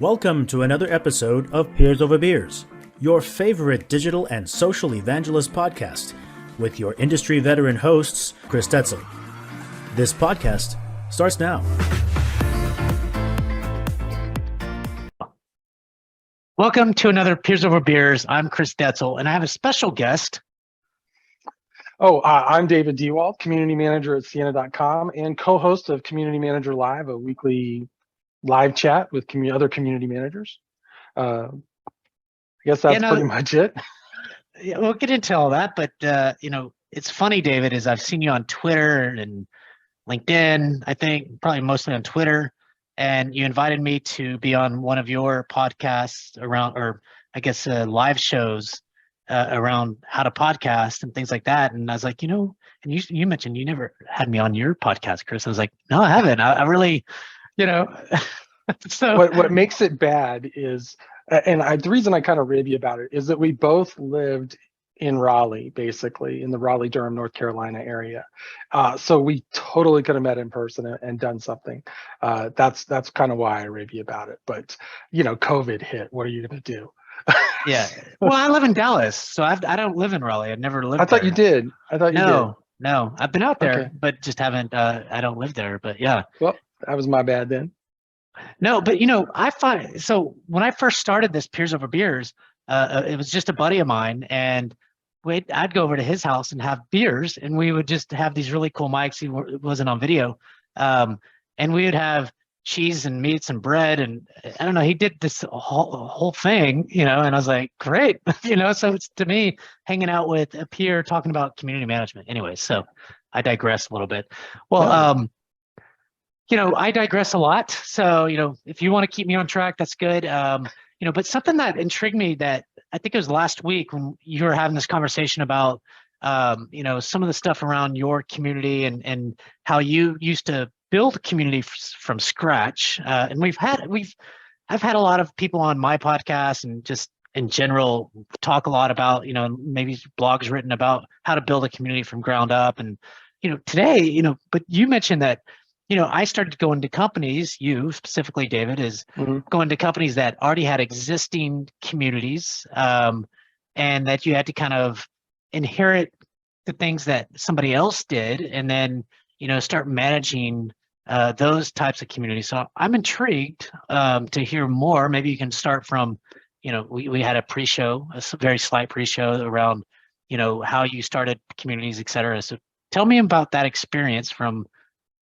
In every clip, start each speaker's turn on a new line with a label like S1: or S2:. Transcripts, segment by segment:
S1: Welcome to another episode of Peers Over Beers, your favorite digital and social evangelist podcast, with your industry veteran hosts, Chris Detzel. This podcast starts now.
S2: Welcome to another Peers Over Beers. I'm Chris Detzel, and I have a special guest.
S3: I'm David DeWald, community manager at Ciena.com and co-host of Community Manager Live, a weekly live chat with other community managers. I guess that's pretty much it.
S2: Yeah, we'll get into all that, but it's funny, David, is I've seen you on Twitter and LinkedIn, I think probably mostly on Twitter, and you invited me to be on one of your podcasts around, or I guess live shows around how to podcast and things like that. And I was like, and you mentioned you never had me on your podcast, Chris. I was like, no, I haven't. I really, so
S3: what makes it bad is, the reason I kind of rave you about it is that we both lived in Raleigh, basically in the Raleigh-Durham, North Carolina area. So we totally could have met in person and done something. That's kind of why I rave you about it. But, COVID hit. What are you going to do?
S2: Yeah. Well, I live in Dallas, so I don't live in Raleigh. I've never lived there.
S3: I thought you did.
S2: No, I've been out there,
S3: okay,
S2: but just haven't, I don't live there, but yeah.
S3: Well, that was my bad then.
S2: No, but I find, so when I first started this Peers Over Beers, it was just a buddy of mine, and I'd go over to his house and have beers, and we would just have these really cool mics. He wasn't on video. And we would have cheese and meats and bread, and I don't know, he did this whole thing, and I was like, great. So it's, to me, hanging out with a peer talking about community management. Anyway, so I digress a little bit. Well, I digress a lot. So, if you want to keep me on track, that's good. But something that intrigued me, that I think it was last week when you were having this conversation about, some of the stuff around your community and how you used to build a community from scratch. And I've had a lot of people on my podcast and just in general talk a lot about, maybe blogs written about how to build a community from ground up. And, today, but you mentioned that, I started going to companies, you specifically, David, is going to companies that already had existing communities, and that you had to kind of inherit the things that somebody else did, and then, start managing those types of communities. So I'm intrigued to hear more. Maybe you can start from, we had a pre-show, a very slight pre-show around, how you started communities, et cetera. So tell me about that experience from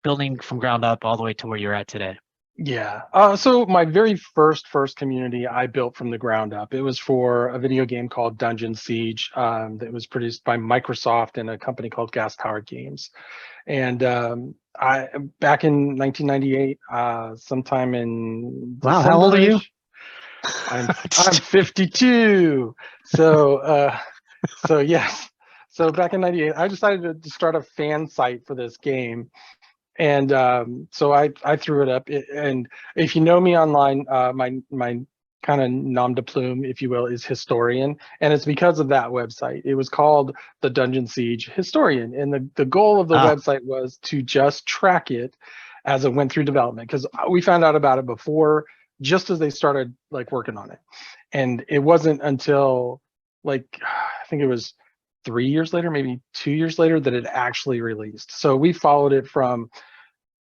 S2: building from ground up all the way to where you're at today.
S3: Yeah. So my very first community I built from the ground up. It was for a video game called Dungeon Siege that was produced by Microsoft and a company called Gas Powered Games. And I back in 1998, sometime in
S2: Wow, how old are you?
S3: I'm 52. So yes. So back in 98, I decided to start a fan site for this game. And so I threw it up. And if you know me online, my kind of nom de plume, if you will, is Historian. And it's because of that website. It was called the Dungeon Siege Historian. And the goal of the website was to just track it as it went through development, because we found out about it before, just as they started working on it. And it wasn't until I think it was 3 years later, maybe 2 years later, that it actually released. So we followed it from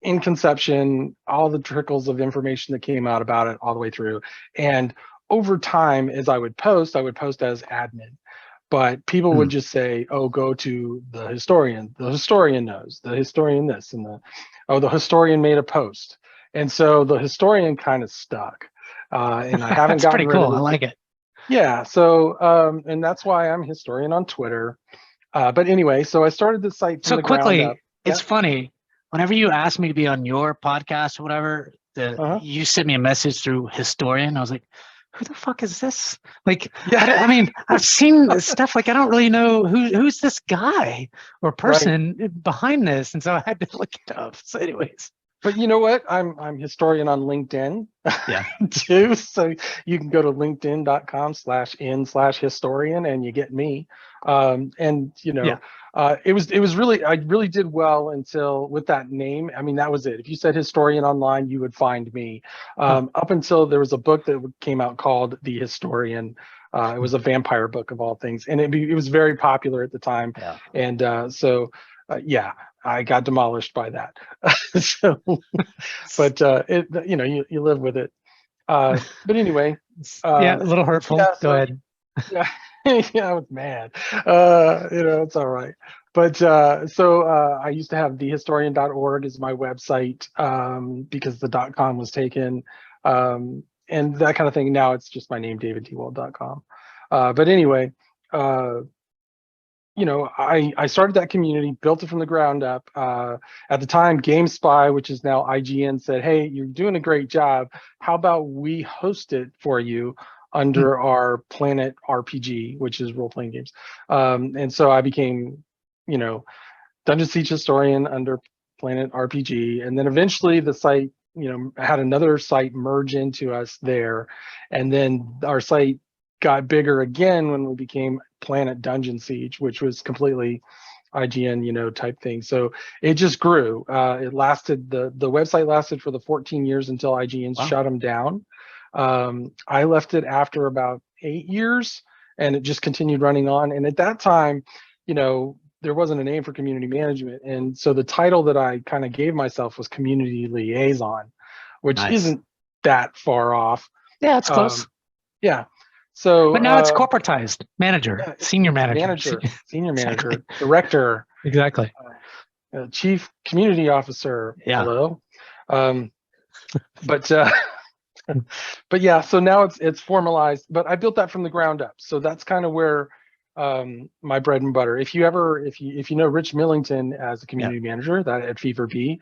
S3: in conception, all the trickles of information that came out about it all the way through. And over time, as I would post as admin. But people would just say, oh, go to the historian. The historian knows, the historian this, and the historian made a post. And so the historian kind of stuck. And I haven't gotten rid of it.
S2: Cool. I like it.
S3: Yeah. So, and that's why I'm historian on Twitter. But anyway, so I started the site from the
S2: quickly,
S3: ground up.
S2: It's funny. Whenever you ask me to be on your podcast or whatever, you sent me a message through Historian. I was like, who the fuck is this? I mean, I've seen this stuff. I don't really know who's this guy or person behind this. And so I had to look it up. So anyways.
S3: But you know what? I'm Historian on LinkedIn too. So you can go to linkedin.com/in/historian and you get me. It was really, I really did well until with that name. I mean, that was it. If you said historian online, you would find me. Up until there was a book that came out called The Historian. It was a vampire book of all things, and it was very popular at the time.
S2: Yeah.
S3: And yeah, I got demolished by that. So, but you live with it. But anyway,
S2: Yeah, a little hurtful.
S3: yeah,
S2: Go ahead.
S3: yeah, yeah, I was mad. It's all right. But I used to have thehistorian.org as my website because the .com was taken, and that kind of thing. Now it's just my name, daviddewald.com. But anyway, I started that community, built it from the ground up. At the time, GameSpy, which is now IGN, said, "Hey, you're doing a great job. How about we host it for you under our Planet RPG, which is role-playing games?" And so I became, Dungeon Siege historian under Planet RPG, and then eventually the site, had another site merge into us there, and then our site got bigger again when we became Planet Dungeon Siege, which was completely IGN, type thing. So it just grew. It lasted, the website lasted for the 14 years until IGN shut them down. I left it after about 8 years, and it just continued running on. And at that time, there wasn't a name for community management. And so the title that I kind of gave myself was community liaison, which isn't that far off.
S2: Yeah, it's close.
S3: Yeah. So,
S2: but now it's corporatized. Manager, senior manager,
S3: senior manager, director,
S2: exactly,
S3: chief community officer.
S2: Yeah.
S3: Hello. But yeah. So now it's formalized. But I built that from the ground up. So that's kind of where my bread and butter. If you know Rich Millington as a community manager, that at Fever Bee,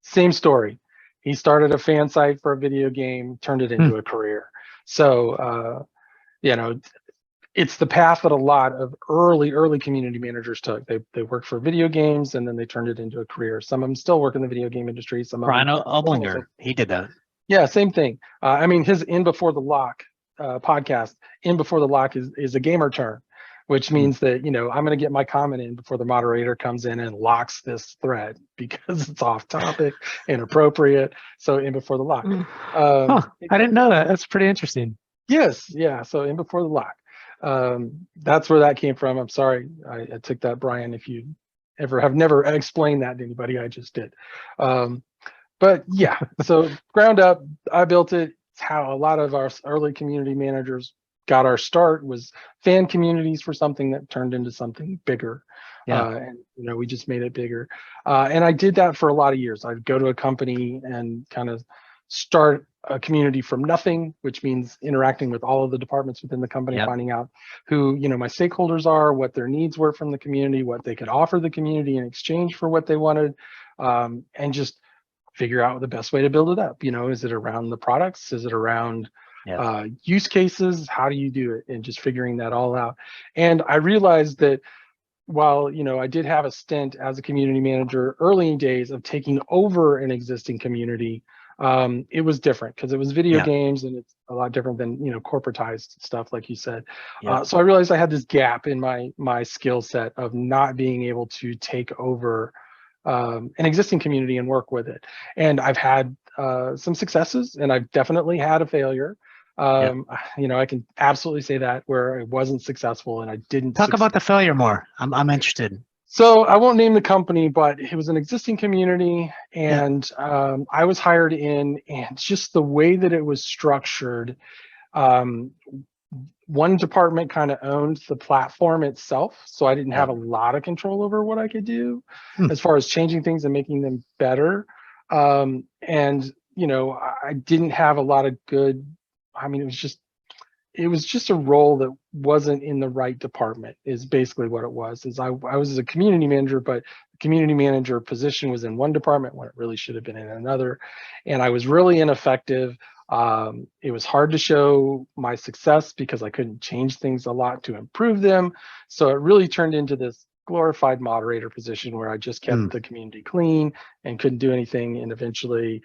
S3: same story. He started a fan site for a video game, turned it into a career. So. It's the path that a lot of early community managers took. They worked for video games and then they turned it into a career. Some of them still work in the video game industry. Some
S2: Brian Oblinger, he did that.
S3: Yeah, same thing. I mean, his In Before the Lock podcast, In Before the Lock is a gamer term, which means that, I'm going to get my comment in before the moderator comes in and locks this thread because it's off topic, inappropriate. So In Before the Lock.
S2: I didn't know that. That's pretty interesting.
S3: Yes, yeah. So In Before the Lock. That's where that came from. I'm sorry I took that, Brian, if you have never explained that to anybody. I just did. But yeah, so ground up, I built it. It's how a lot of our early community managers got our start, was fan communities for something that turned into something bigger. And we just made it bigger. And I did that for a lot of years. I'd go to a company and kind of start a community from nothing, which means interacting with all of the departments within the company, finding out who, my stakeholders are, what their needs were from the community, what they could offer the community in exchange for what they wanted, and just figure out the best way to build it up. Is it around the products? Is it around use cases? How do you do it? And just figuring that all out. And I realized that while, I did have a stint as a community manager early days of taking over an existing community, it was different because it was video games, and it's a lot different than corporatized stuff, like you said. So I realized I had this gap in my skill set of not being able to take over an existing community and work with it. And I've had some successes, and I've definitely had a failure. I can absolutely say that, where I wasn't successful and I didn't
S2: talk about the failure more. I'm interested.
S3: So I won't name the company, but it was an existing community, and I was hired in, and just the way that it was structured, one department kind of owned the platform itself. So I didn't have a lot of control over what I could do as far as changing things and making them better. I didn't have a lot of good, it was just a role that wasn't in the right department, is basically what it was. I was a community manager, but the community manager position was in one department when it really should have been in another. And I was really ineffective. It was hard to show my success because I couldn't change things a lot to improve them. So it really turned into this glorified moderator position where I just kept the community clean and couldn't do anything. And eventually,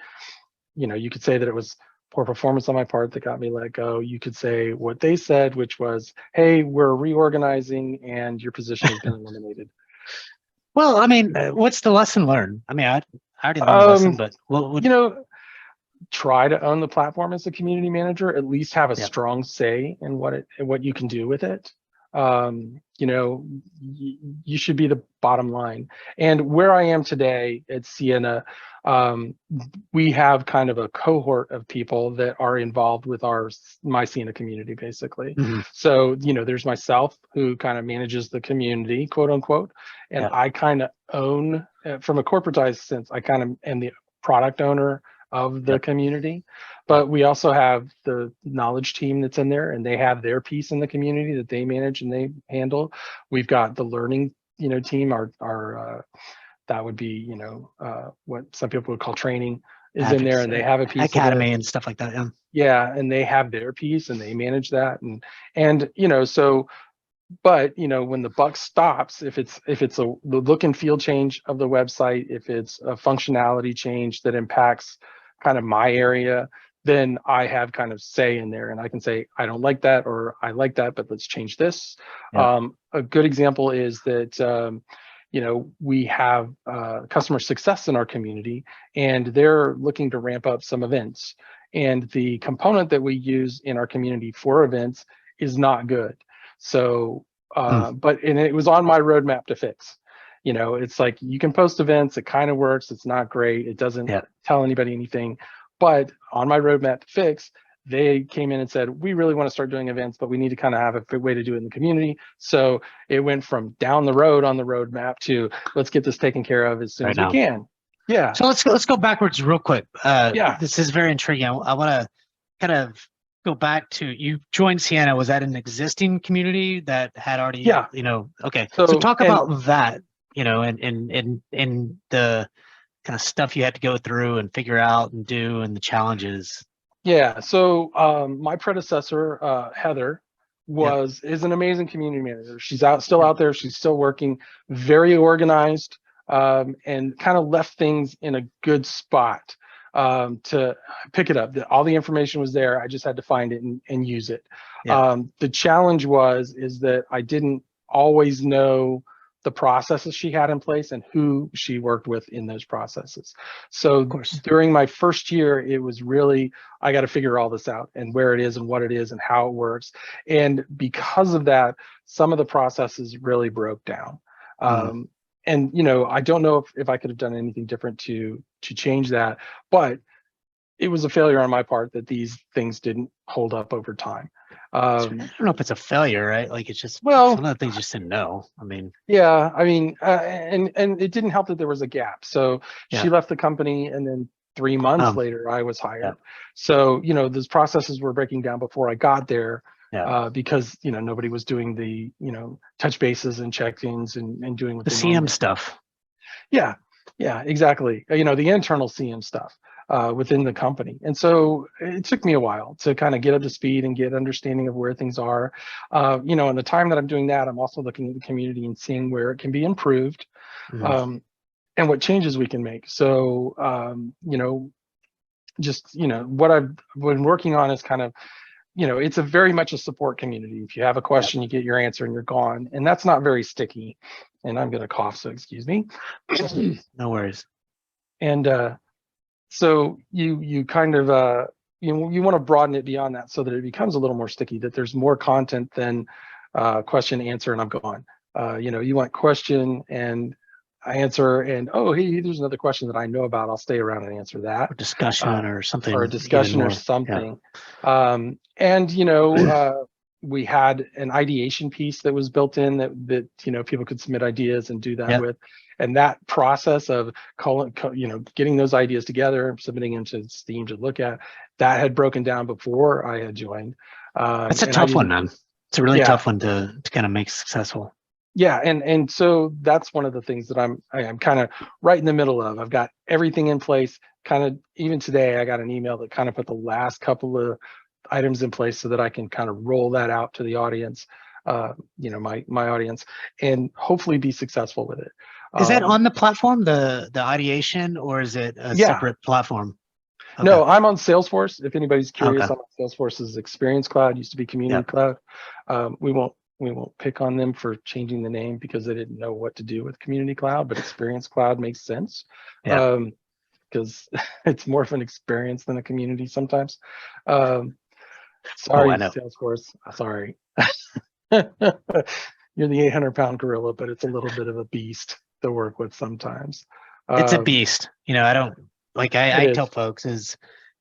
S3: you could say that it was poor performance on my part that got me let go. You could say what they said, which was, "Hey, we're reorganizing and your position has been eliminated."
S2: Well, I mean, what's the lesson learned? I mean, I already learned a lesson, but what would
S3: try to own the platform as a community manager, at least have a
S2: yeah.
S3: strong say in what you can do with it. You should be the bottom line. And where I am today at Ciena, we have kind of a cohort of people that are involved with my Ciena community, basically.
S2: Mm-hmm.
S3: So, there's myself who kind of manages the community, quote unquote, and I kind of own, from a corporatized sense, I kind of am the product owner of the community. But we also have the knowledge team that's in there, and they have their piece in the community that they manage and they handle. We've got the learning, team, our that would be, what some people would call training is in there, and they have a piece
S2: academy
S3: of it.
S2: and stuff like that. Yeah.
S3: Yeah, and they have their piece and they manage that, and so. But when the buck stops, if it's the look and feel change of the website, if it's a functionality change that impacts kind of my area, then I have kind of say in there, and I can say I don't like that, or I like that, but let's change this.
S2: Yeah.
S3: A good example is that we have customer success in our community, and they're looking to ramp up some events, and the component that we use in our community for events is not good. So, but it was on my roadmap to fix. It's like you can post events, it kind of works, it's not great, it doesn't tell anybody anything. But on my roadmap to fix, they came in and said, we really want to start doing events, but we need to kind of have a good way to do it in the community. So it went from down the road on the roadmap to let's get this taken care of as soon as we can. Yeah.
S2: So let's go backwards real quick. This is very intriguing. I want to kind of go back to, you joined Ciena. Was that an existing community that had already, okay. So talk about that, and the kind of stuff you had to go through and figure out and do, and the challenges.
S3: Yeah. So my predecessor, Heather, is an amazing community manager. She's still out there. She's still working, very organized, and kind of left things in a good spot to pick it up. All the information was there. I just had to find it and use it. The challenge is that I didn't always know the processes she had in place and who she worked with in those processes. So during my first year, it was really, I got to figure all this out and where it is and what it is and how it works. And because of that, some of the processes really broke down. And, I don't know if I could have done anything different to change that, but it was a failure on my part that these things didn't hold up over time.
S2: I don't know if it's a failure, right? Like, it's just, some of the things just didn't know. I mean,
S3: and it didn't help that there was a gap. So she left the company, and then 3 months later I was hired. So, those processes were breaking down before I got there. Because nobody was doing the touch bases and check-ins and doing what
S2: the CM stuff.
S3: Yeah, exactly. The internal CM stuff within the company. And so it took me a while to kind of get up to speed and get understanding of where things are. In the time that I'm doing that, I'm also looking at the community and seeing where it can be improved, and what changes we can make. So what I've been working on is kind of, it's a very much a support community. If you have a question, you get your answer and you're gone. And that's not very sticky. And I'm going to cough, so excuse me.
S2: No worries.
S3: And so you kind of, you want to broaden it beyond that so that it becomes a little more sticky, that there's more content than question, answer, and I'm gone. You want question and answer, and hey, there's another question that I know about, I'll stay around and ansr that.
S2: Or discussion or something.
S3: Or a discussion or something. We had an ideation piece that was built in that people could submit ideas and do that with. And that process of getting those ideas together and submitting them to Steam to look at, that had broken down before I had joined.
S2: It's a tough one, man. It's a really tough one to kind of make successful.
S3: Yeah, and so that's one of the things that I'm kind of right in the middle of. I've got everything in place. Kind of even today, I got an email that kind of put the last couple of items in place so that I can kind of roll that out to the audience, my audience, and hopefully be successful with it.
S2: Is that on the platform, the ideation, or is it a separate platform?
S3: Okay. No, I'm on Salesforce. If anybody's curious, I'm on Salesforce's Experience Cloud, used to be Community Cloud. We won't pick on them for changing the name because they didn't know what to do with Community Cloud, but Experience Cloud makes sense.
S2: Yeah.
S3: Because it's more of an experience than a community sometimes.
S2: Oh, I
S3: Sorry,
S2: know.
S3: Salesforce. Sorry. You're the 800-pound gorilla, but it's a little bit of a beast to work with sometimes.
S2: It's a beast. I don't like I
S3: It
S2: tell
S3: is.
S2: folks is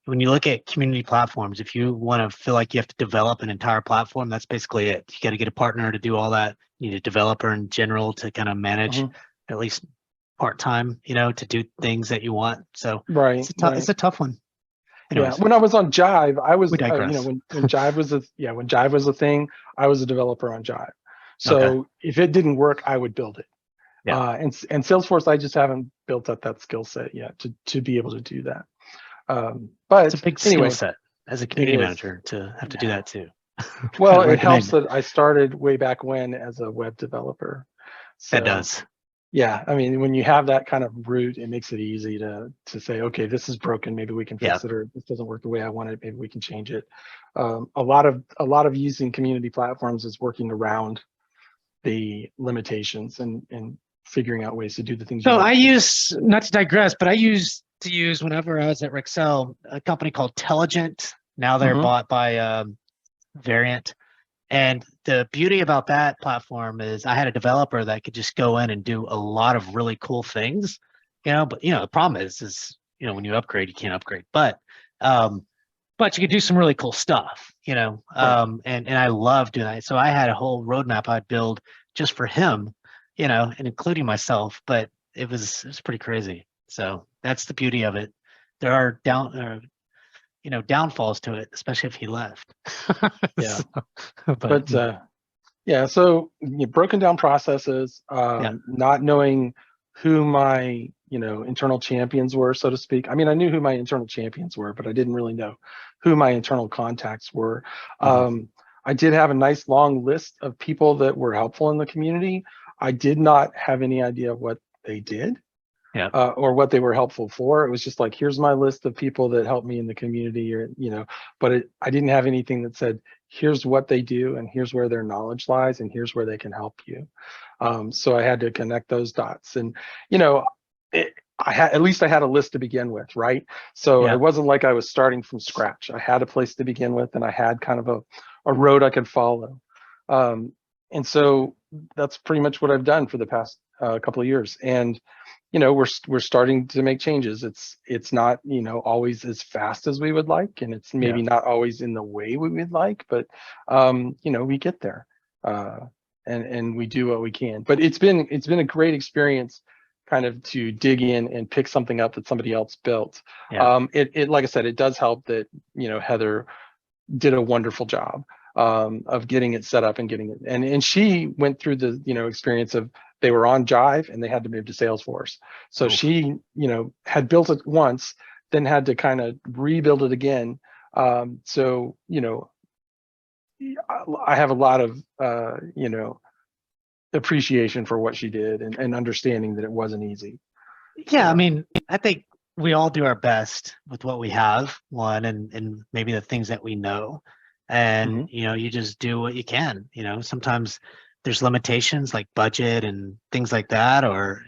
S2: when you look at community platforms, if you want to feel like you have to develop an entire platform, that's basically it. You got to get a partner to do all that. You need a developer in general to kind of manage at least part-time, to do things that you want. So
S3: Right,
S2: it's a tough one.
S3: Yeah,
S2: Anyways,
S3: when I was on Jive, I was,
S2: we digress.
S3: when Jive was when Jive was a thing, I was a developer on Jive.
S2: Okay.
S3: So if it didn't work, I would build it.
S2: Yeah.
S3: And Salesforce, I just haven't built up that skill set yet to be able to do that. But
S2: It's a big
S3: anyway,
S2: skill set as a community
S3: is.
S2: manager to have to do that too.
S3: Well,
S2: Right
S3: it helps
S2: domain.
S3: that I started way back when as a web developer. So
S2: That does.
S3: yeah, I mean, when you have that kind of root, it makes it easy to say, okay, this is broken. Maybe we can
S2: Yeah.
S3: fix it, or this doesn't work the way I want it. Maybe we can change it. A lot of using community platforms is working around the limitations and figuring out ways to do the things you
S2: So
S3: want.
S2: I use, not to digress, but I used to use whenever I was at Rexel, a company called Telligent. Now they're bought by Variant. And the beauty about that platform is I had a developer that could just go in and do a lot of really cool things, but the problem is when you upgrade, you can't upgrade, but you could do some really cool stuff, and I love doing that. So I had a whole roadmap I'd build just for him, and including myself, but it was pretty crazy. So that's the beauty of it. There are downfalls to it, especially if he left.
S3: Yeah.
S2: but
S3: Yeah, so broken down processes, not knowing who my internal champions were, so to speak. I mean, I knew who my internal champions were, but I didn't really know who my internal contacts were. I did have a nice long list of people that were helpful in the community. I did not have any idea what they did.
S2: Yeah.
S3: Or what they were helpful for. It was just like, here's my list of people that help me in the community, or but I didn't have anything that said, here's what they do, and here's where their knowledge lies, and here's where they can help you. So I had to connect those dots, and at least I had a list to begin with, right? So it wasn't like I was starting from scratch. I had a place to begin with, and I had kind of a road I could follow. And so that's pretty much what I've done for the past couple of years. And we're starting to make changes. It's not always as fast as we would like, and it's maybe not always in the way we would like, but we get there, and we do what we can. But it's been a great experience, kind of to dig in and pick something up that somebody else built. It like I said, it does help that Heather did a wonderful job of getting it set up and getting it, and she went through the experience of, they were on Jive and they had to move to Salesforce. So she, had built it once, then had to kind of rebuild it again. So, I have a lot of, appreciation for what she did, and understanding that it wasn't easy.
S2: Yeah, I mean, I think we all do our best with what we have, and maybe the things that we know. And, you just do what you can. Sometimes there's limitations like budget and things like that, or,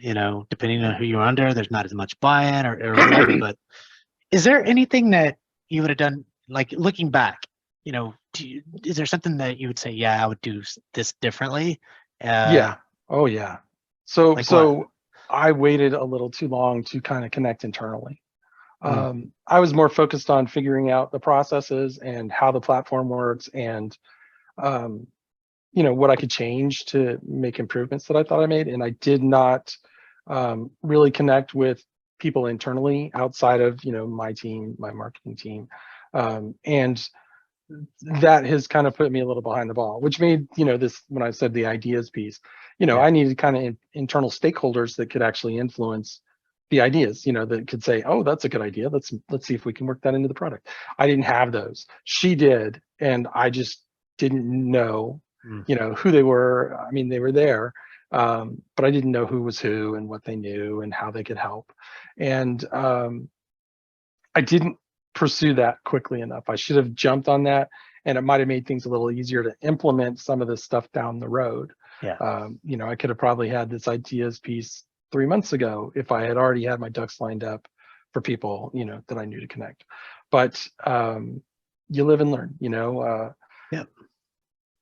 S2: depending on who you're under, there's not as much buy-in or whatever. But is there anything that you would have done, like looking back, is there something that you would say, yeah, I would do this differently?
S3: Yeah. Oh yeah. So
S2: like what?
S3: I waited a little too long to kind of connect internally. I was more focused on figuring out the processes and how the platform works, and what I could change to make improvements that I thought I made. And I did not really connect with people internally outside of my team, my marketing team, and that has kind of put me a little behind the ball, which made this, when I said the ideas piece, I needed kind of internal stakeholders that could actually influence the ideas, that could say, oh, that's a good idea, let's see if we can work that into the product. I didn't have those. She did, and I just didn't know who they were. I mean, they were there, but I didn't know who was who and what they knew and how they could help. And I didn't pursue that quickly enough. I should have jumped on that and it might have made things a little easier to implement some of this stuff down the road.
S2: Yeah.
S3: I could have probably had this ideas piece 3 months ago if I had already had my ducks lined up for people, that I knew to connect. But you live and learn,
S2: Yep.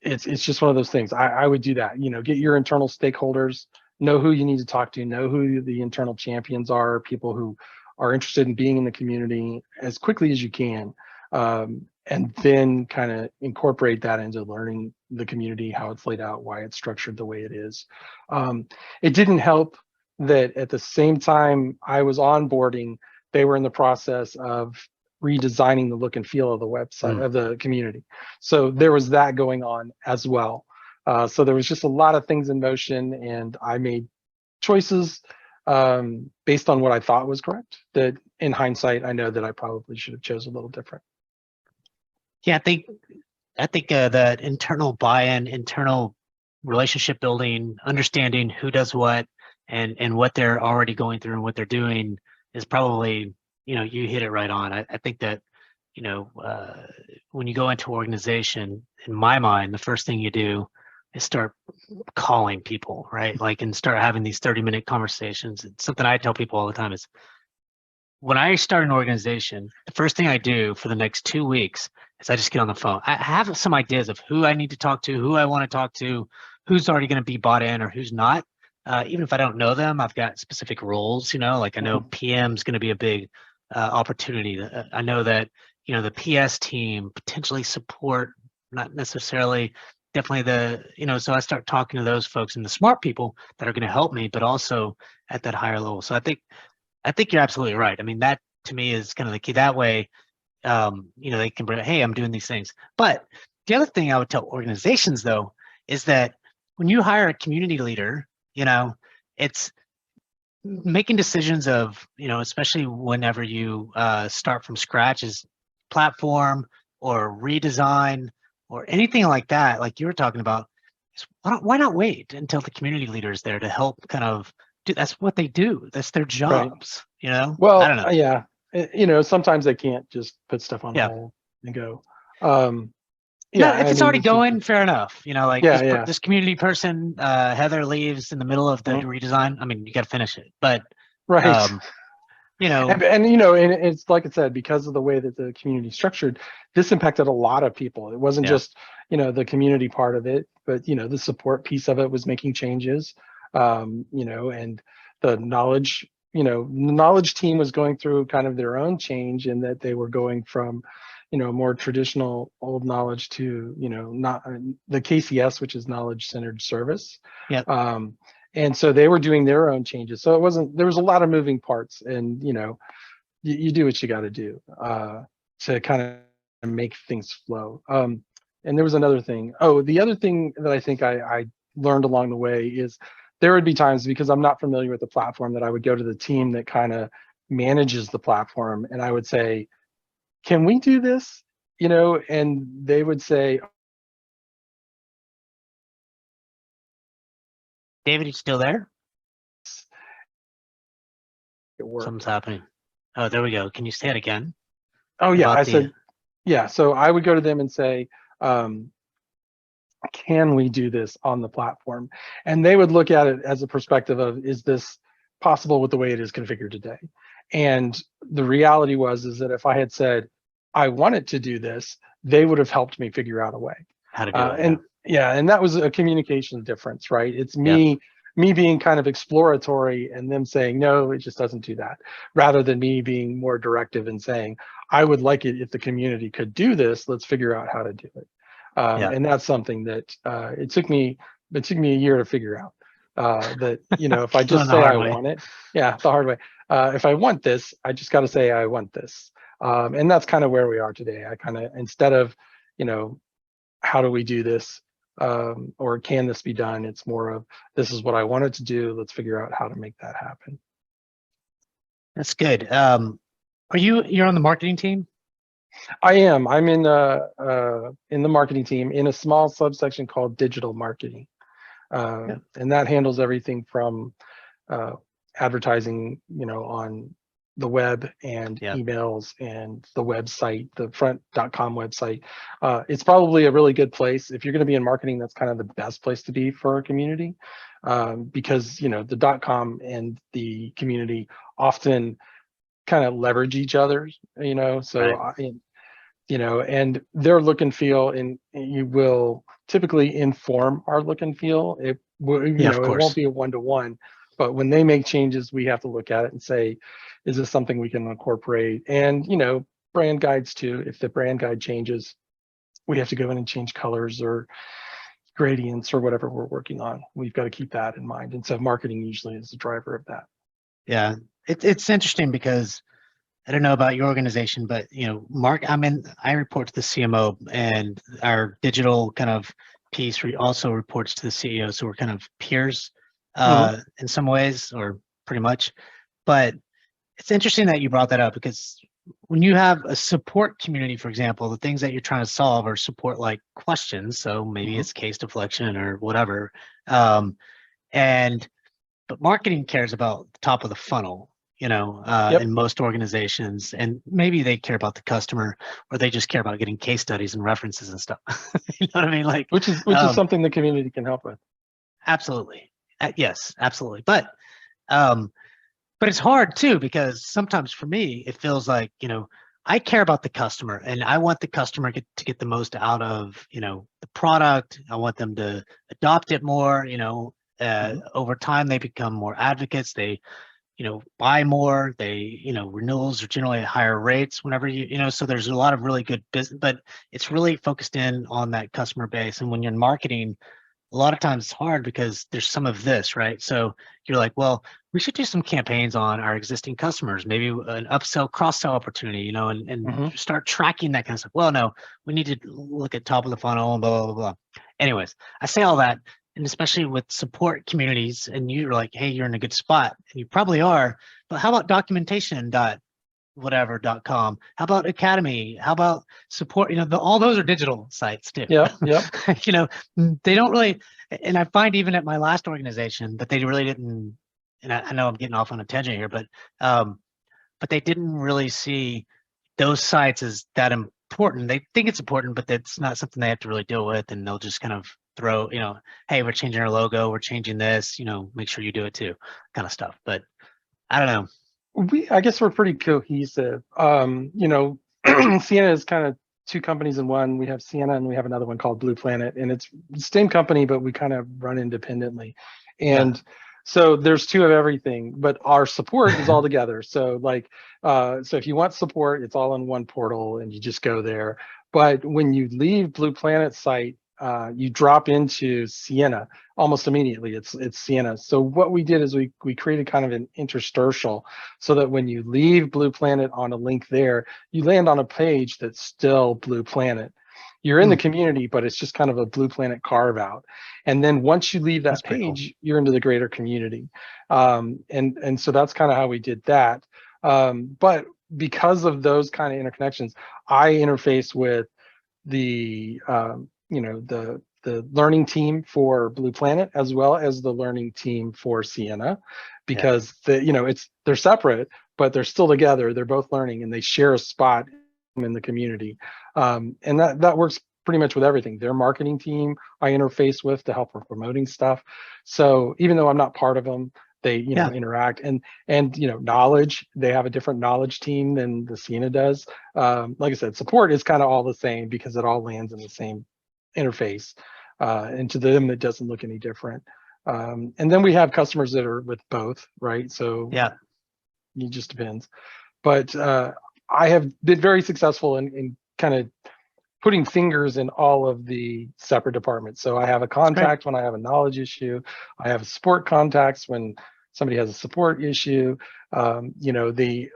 S3: It's just one of those things. I would do that, get your internal stakeholders, know who you need to talk to, know who the internal champions are, people who are interested in being in the community as quickly as you can. And then kind of incorporate that into learning the community, how it's laid out, why it's structured the way it is. It didn't help that at the same time I was onboarding, they were in the process of redesigning the look and feel of the website of the community. So there was that going on as well. So there was just a lot of things in motion, and I made choices based on what I thought was correct, that in hindsight, I know that I probably should have chosen a little different.
S2: Yeah, I think that internal buy-in, internal relationship building, understanding who does what, and what they're already going through and what they're doing is probably, you hit it right on. I think that, when you go into organization, in my mind, the first thing you do is start calling people, right? And start having these 30-minute conversations. It's something I tell people all the time is, when I start an organization, the first thing I do for the next 2 weeks is I just get on the phone. I have some ideas of who I need to talk to, who I want to talk to, who's already going to be bought in or who's not. Even if I don't know them, I've got specific roles, I know PM is going to be a big opportunity. I know that, the PS team potentially support, not necessarily, definitely so I start talking to those folks and the smart people that are going to help me, but also at that higher level. So I think you're absolutely right. I mean, that to me is kind of the key. That way, they can bring, hey, I'm doing these things. But the other thing I would tell organizations, though, is that when you hire a community leader, it's making decisions of, especially whenever you start from scratch, is platform or redesign or anything like that, like you were talking about, is why not wait until the community leader is there to help kind of do, that's what they do. That's their jobs,
S3: Well,
S2: I don't know.
S3: Yeah. Sometimes they can't just put stuff on hold and go. Yeah.
S2: If it's already going, fair enough. This community person, Heather, leaves in the middle of the redesign. I mean, you got to finish it, but
S3: right. And it's like I said, because of the way that the community is structured, this impacted a lot of people. It wasn't just the community part of it, but the support piece of it was making changes. And the knowledge team was going through kind of their own change in that they were going from more traditional old knowledge to not the KCS, which is knowledge centered service. And so they were doing their own changes. So there was a lot of moving parts, and you do what you got to do to kind of make things flow. And there was another thing. The other thing that I think I learned along the way is there would be times, because I'm not familiar with the platform, that I would go to the team that kind of manages the platform, and I would say, can we do this? And they would say,
S2: David, you still there?
S3: it worked.
S2: Something's happening. Oh, there we go. Can you say it again?
S3: Oh, yeah. I said, yeah. So I would go to them and say, can we do this on the platform? And they would look at it as a perspective of, is this possible with the way it is configured today? And the reality is that if I had said, I wanted to do this, they would have helped me figure out a way.
S2: How to do it.
S3: And that was a communication difference, right? It's me being kind of exploratory and them saying, no, it just doesn't do that, rather than me being more directive and saying, I would like it if the community could do this, let's figure out how to do it. And that's something that it took me a year to figure out. That if I just say I want it, the hard way. If I want this, I just got to say I want this. And that's kind of where we are today. I kind of, instead of how do we do this, or can this be done, it's more of, this is what I wanted to do, let's figure out how to make that happen.
S2: That's good. You're on the marketing team?
S3: I am. I'm in the marketing team in a small subsection called digital marketing. And that handles everything from advertising, on the web and emails and the website, the front.com website. It's probably a really good place. If you're going to be in marketing, that's kind of the best place to be for a community, because, you know, the .com and the community often kind of leverage each other, you know, so, you know, and their look and feel, and you will typically inform our look and feel. It will, you know, it won't be a one-to-one, but when they make changes, we have to look at it and say, is this something we can incorporate? And, you know, brand guides too. If the brand guide changes, we have to go in and change colors or gradients or whatever we're working on. We've got to keep that in mind. And so marketing usually is the driver of that.
S2: Yeah, it's interesting because I don't know about your organization, but, you know, I report to the CMO, and our digital kind of piece also reports to the CEO. So we're kind of peers in some ways, or pretty much. But it's interesting that you brought that up, because when you have a support community, for example, the things that you're trying to solve are support like questions. So maybe it's case deflection or whatever. But marketing cares about the top of the funnel, you know, in most organizations, and maybe they care about the customer, or they just care about getting case studies and references and stuff. You know what I mean? Like,
S3: which is something the community can help with.
S2: Absolutely. Yes, absolutely. But it's hard too, because sometimes for me, it feels like, you know, I care about the customer, and I want the customer to get the most out of, you know, the product. I want them to adopt it more, you know, over time, they become more advocates. They, you know, buy more. They, you know, renewals are generally at higher rates whenever you know, so there's a lot of really good business, but it's really focused in on that customer base. And when you're in marketing, a lot of times it's hard because there's some of this, right? So you're like, well, we should do some campaigns on our existing customers, maybe an upsell, cross-sell opportunity, you know, and start tracking that kind of stuff. Well, no, we need to look at top of the funnel and blah, blah, blah. Anyways, I say all that, and especially with support communities, and you're like, hey, you're in a good spot, and you probably are, but how about documentation.whatever.com? How about Academy? How about support? You know, all those are digital sites too.
S3: Yeah.
S2: You know, they don't really, and I find even at my last organization that they really didn't, and I know I'm getting off on a tangent here, but they didn't really see those sites as that important. They think it's important, but that's not something they have to really deal with, and they'll just kind of throw, you know, hey, we're changing our logo, we're changing this, you know, make sure you do it too, kind of stuff. But I don't know.
S3: I guess we're pretty cohesive. You know, Ciena is kind of two companies in one. We have Ciena and we have another one called Blue Planet, and it's the same company, but we kind of run independently. And so there's two of everything, but our support is all together. So like, so if you want support, it's all in one portal and you just go there. But when you leave Blue Planet's site, you drop into Ciena almost immediately. It's Ciena. So what we did is we created kind of an interstitial, so that when you leave Blue Planet on a link there, you land on a page that's still Blue Planet. You're in the community, but it's just kind of a Blue Planet carve out. And then once you leave that page, you're into the greater community. And so that's kind of how we did that. But because of those kind of interconnections, I interface with the you know, the learning team for Blue Planet, as well as the learning team for Ciena, because you know, they're separate, but they're still together. They're both learning, and they share a spot in the community. And that works pretty much with everything. Their marketing team I interface with to help with promoting stuff. So even though I'm not part of them, they, you know, interact, and you know, knowledge, they have a different knowledge team than the Ciena does. Like I said, support is kind of all the same because it all lands in the same interface, and to them it doesn't look any different. And then we have customers that are with both, right? So it just depends. But I have been very successful in kind of putting fingers in all of the separate departments. So I have a contact when I have a knowledge issue. I have a support contacts when somebody has a support issue. You know, the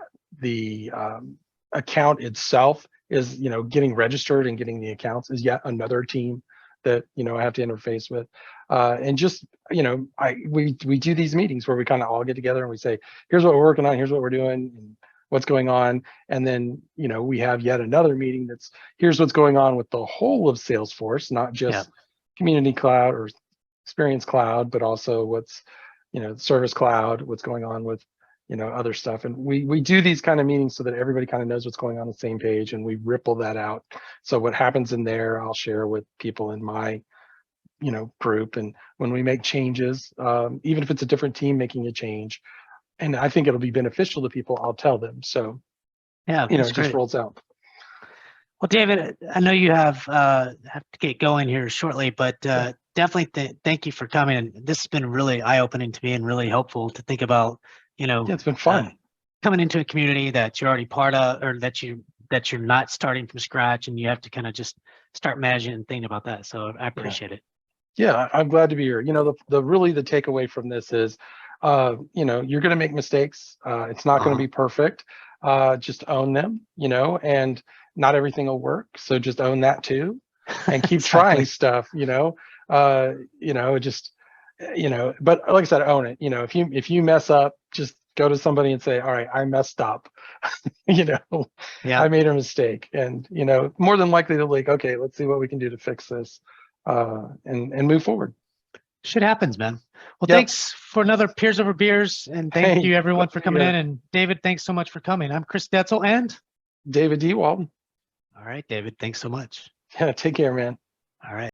S3: account itself is, you know, getting registered and getting the accounts is yet another team that, you know, I have to interface with. And just, you know, we do these meetings where we kind of all get together and we say, here's what we're working on, here's what we're doing, and what's going on. And then, you know, we have yet another meeting that's, here's what's going on with the whole of Salesforce, not just Community Cloud or Experience Cloud, but also what's, you know, Service Cloud, what's going on with, other stuff. And we do these kind of meetings so that everybody kind of knows what's going on the same page, and we ripple that out. So what happens in there, I'll share with people in my, group. And when we make changes, even if it's a different team making a change, and I think it'll be beneficial to people, I'll tell them. So,
S2: Yeah,
S3: it
S2: that's
S3: just
S2: great.
S3: rolls out.
S2: Well, David, I know you have to get going here shortly, but definitely thank you for coming. And this has been really eye-opening to me and really helpful to think about,
S3: Yeah, it's been fun.
S2: coming into a community that you're already part of, or that you're not starting from scratch, and you have to kind of just start managing and thinking about that. So I appreciate it.
S3: Yeah, I'm glad to be here. The really the takeaway from this is, you're going to make mistakes. It's not going to be perfect. Just own them, and not everything will work. So just own that too, and keep trying stuff. Just, but like I said, own it. If you mess up, just go to somebody and say, all right, I messed up.
S2: Yeah.
S3: I made a mistake, and more than likely they're like, okay, let's see what we can do to fix this, and move forward.
S2: Shit happens, man. Well,
S3: Yep.
S2: Thanks for another Peers Over Beers, and thank you everyone for coming
S3: yeah.
S2: in. And David, thanks so much for coming. I'm Chris Detzel, and
S3: David DeWald.
S2: all right, David, thanks so much.
S3: Yeah, take care, man.
S2: All right.